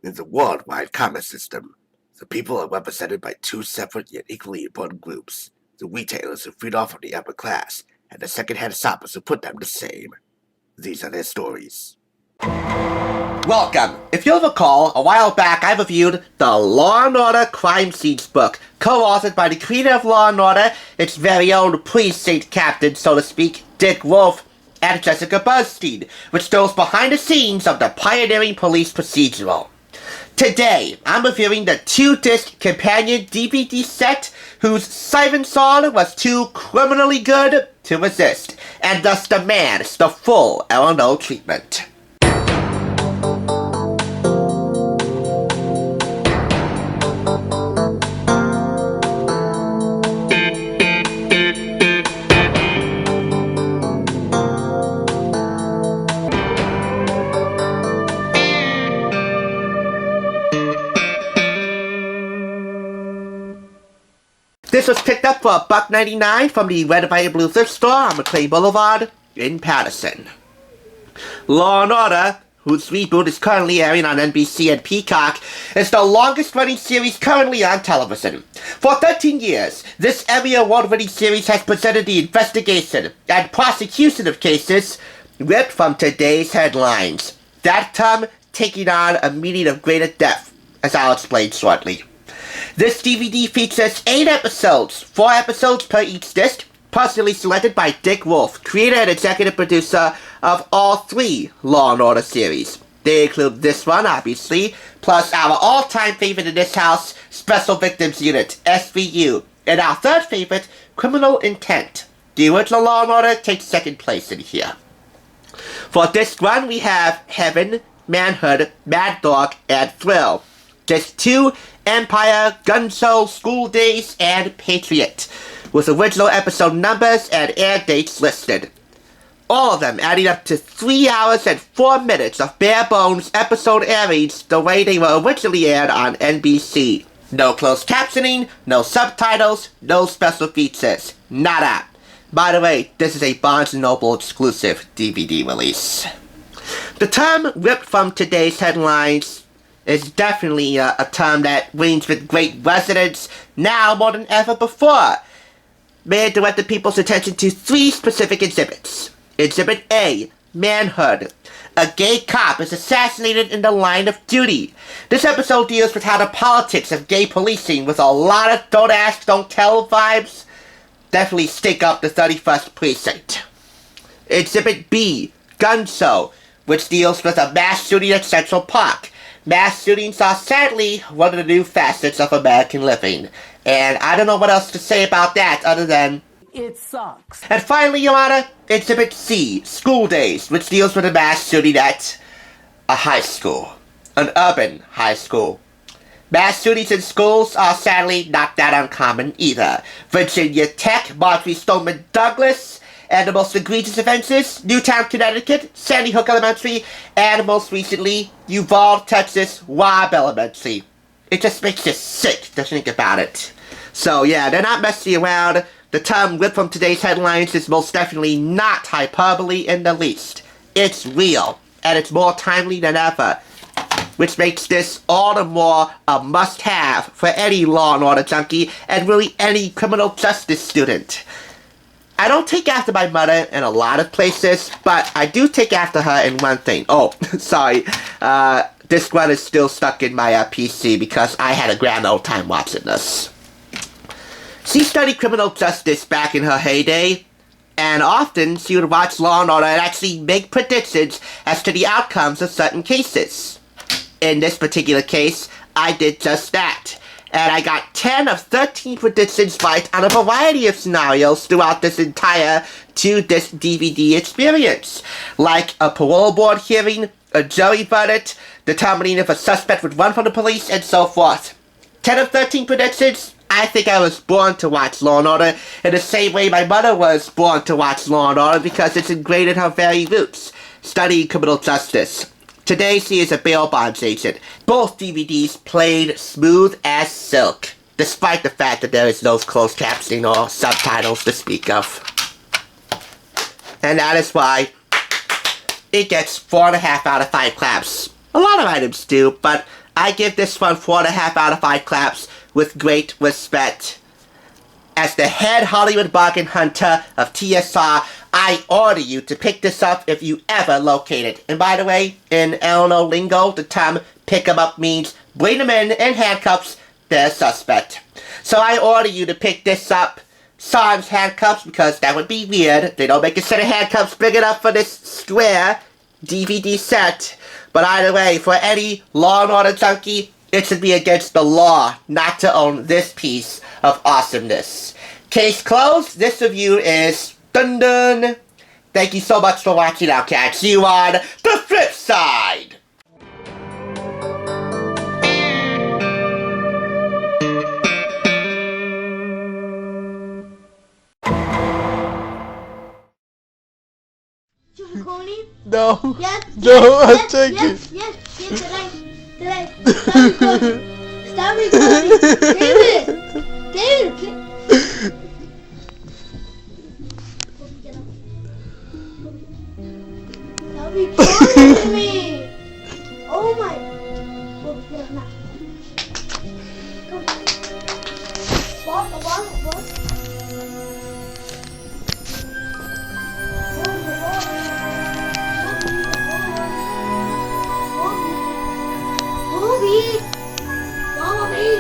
In the worldwide commerce system, the people are represented by two separate yet equally important groups: the retailers who feed off of the upper class, and the second-hand shoppers who put them to shame. These are their stories. Welcome! If you'll recall, a while back I reviewed the Law & Order Crime Scenes book, co-authored by the creator of Law & Order, its very own precinct captain, so to speak, Dick Wolf, and Jessica Buzstein, which goes behind the scenes of the pioneering police procedural. Today, I'm reviewing the 2-disc companion DVD set whose siren song was too criminally good to resist, and thus demands the full L&O treatment. This was picked up for $1.99 from the Red, White, and Blue thrift store on McLean Boulevard in Patterson. Law & Order, whose reboot is currently airing on NBC and Peacock, is the longest-running series currently on television. For 13 years, this Emmy Award-winning series has presented the investigation and prosecution of cases ripped from today's headlines, that term taking on a meaning of greater depth, as I'll explain shortly. This DVD features 8 episodes, 4 episodes per each disc, personally selected by Dick Wolf, creator and executive producer of all 3 Law & Order series. They include this one, obviously, plus our all-time favorite in this house, Special Victims Unit, SVU, and our third favorite, Criminal Intent. The original Law & Order takes second place in here. For disc 1, we have Heaven, Manhood, Mad Dog, and Thrill. Disc 2, Empire, Gun Show, School Days, and Patriot, with original episode numbers and air dates listed. All of them adding up to 3 hours and 4 minutes of bare-bones episode airings the way they were originally aired on NBC. No closed captioning, no subtitles, no special features. Nada. By the way, this is a Barnes & Noble exclusive DVD release. The term ripped from today's headlines is definitely a term that rings with great resonance now more than ever before. May I direct the people's attention to 3 specific exhibits. Exhibit A, Manhood. A gay cop is assassinated in the line of duty. This episode deals with how the politics of gay policing, with a lot of don't ask, don't tell vibes, definitely stink up the 31st precinct. Exhibit B, Gun Show, which deals with a mass shooting at Central Park. Mass shootings are sadly one of the new facets of American living, and I don't know what else to say about that other than it sucks. And finally, Your Honor, Exhibit C, School Days, which deals with a mass shooting at a high school, an urban high school. Mass shootings in schools are sadly not that uncommon either. Virginia Tech, Marjory Stoneman Douglas, and the most egregious offenses, Newtown, Connecticut, Sandy Hook Elementary, and most recently, Uvalde, Texas, Wab Elementary. It just makes you sick to think about it. So yeah, they're not messing around. The term ripped from today's headlines is most definitely not hyperbole in the least. It's real, and it's more timely than ever, which makes this all the more a must-have for any Law & Order junkie, and really any criminal justice student. I don't take after my mother in a lot of places, but I do take after her in one thing. Oh, sorry. This one is still stuck in my PC because I had a grand old time watching this. She studied criminal justice back in her heyday, and often she would watch Law & Order and actually make predictions as to the outcomes of certain cases. In this particular case, I did just that. And I got 10 of 13 predictions right on a variety of scenarios throughout this entire 2-disc DVD experience. Like a parole board hearing, a jury verdict, determining if a suspect would run from the police, and so forth. 10 of 13 predictions? I think I was born to watch Law & Order in the same way my mother was born to watch Law & Order, because it's ingrained in her very roots, studying criminal justice. Today, she is a bail bonds agent. Both DVDs played smooth as silk, despite the fact that there is no closed captioning or subtitles to speak of. And that is why it gets 4.5 out of 5 claps. A lot of items do, but I give this one 4.5 out of 5 claps with great respect. As the head Hollywood bargain hunter of TSR, I order you to pick this up if you ever locate it. And by the way, in Elno lingo, the term pick 'em up means bring them in handcuffs, they're suspect. So I order you to pick this up. Sans handcuffs, because that would be weird. They don't make a set of handcuffs big enough for this square DVD set. But either way, for any Law and Order junkie, it should be against the law not to own this piece of awesomeness. Case closed. This review is dun dun. Thank you so much for watching. I'll catch you on the flip side. Recording? No. Yes. No, yes, I'll take it. Yes. Today. Stop recording. David, stop recording to me. Oh my. What? Mommy!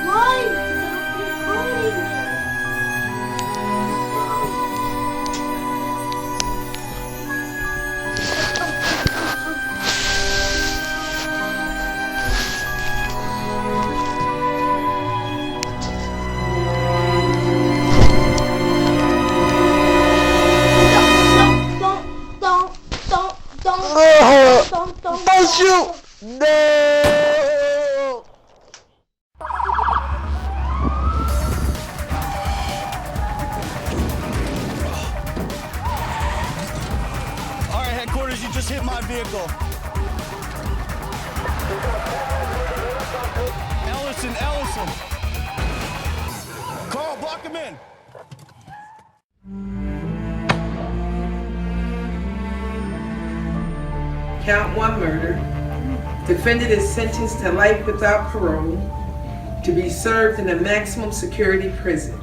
Why? Stop recording me! Don't shoot! No! Alright, headquarters, you just hit my vehicle. Ellison. Carl, block him in. Count 1 murder. Defendant is sentenced to life without parole to be served in a maximum security prison.